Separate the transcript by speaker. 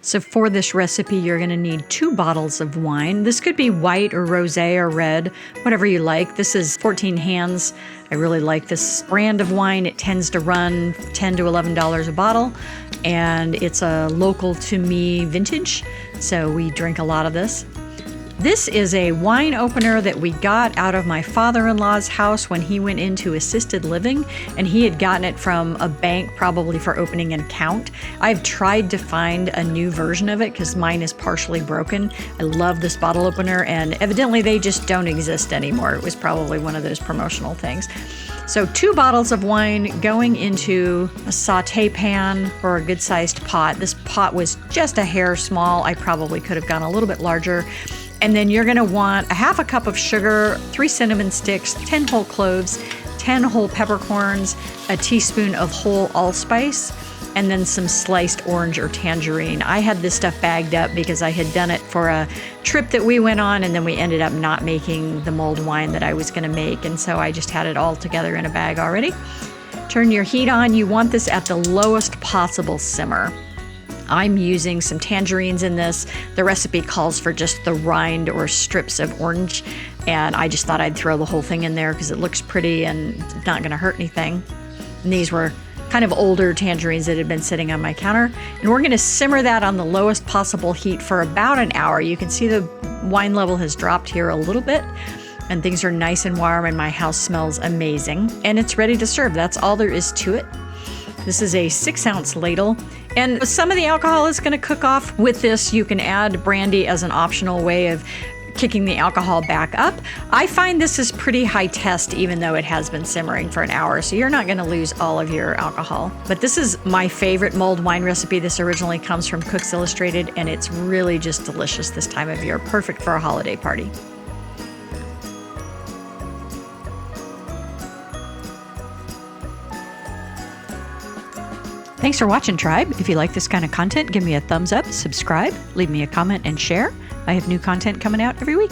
Speaker 1: So for this recipe, you're going to need 2 bottles of wine. This could be white or rosé or red, whatever you like. This is 14 Hands. I really like this brand of wine. It tends to run $10 to $11 a bottle, and it's a local to me vintage, so we drink a lot of this. This is a wine opener that we got out of my father-in-law's house when he went into assisted living, and he had gotten it from a bank probably for opening an account. I've tried to find a new version of it because mine is partially broken. I love this bottle opener, and evidently they just don't exist anymore. It was probably one of those promotional things. So 2 bottles of wine going into a saute pan or a good-sized pot. This pot was just a hair small. I probably could have gone a little bit larger. And then you're gonna want a 1/2 cup of sugar, 3 cinnamon sticks, 10 whole cloves, 10 whole peppercorns, a teaspoon of whole allspice, and then some sliced orange or tangerine. I had this stuff bagged up because I had done it for a trip that we went on, and then we ended up not making the mulled wine that I was gonna make. And so I just had it all together in a bag already. Turn your heat on. You want this at the lowest possible simmer. I'm using some tangerines in this. The recipe calls for just the rind or strips of orange, and I just thought I'd throw the whole thing in there because it looks pretty and it's not gonna hurt anything. And these were kind of older tangerines that had been sitting on my counter. And we're gonna simmer that on the lowest possible heat for about an hour. You can see the wine level has dropped here a little bit, and things are nice and warm, and my house smells amazing. And it's ready to serve. That's all there is to it. This is a 6-ounce ladle, and some of the alcohol is going to cook off with this. You can add brandy as an optional way of kicking the alcohol back up. I find this is pretty high test, even though it has been simmering for an hour, so you're not going to lose all of your alcohol. But this is my favorite mulled wine recipe. This originally comes from Cooks Illustrated, and it's really just delicious this time of year. Perfect for a holiday party. Thanks for watching, Tribe. If you like this kind of content, give me a thumbs up, subscribe, leave me a comment, and share. I have new content coming out every week.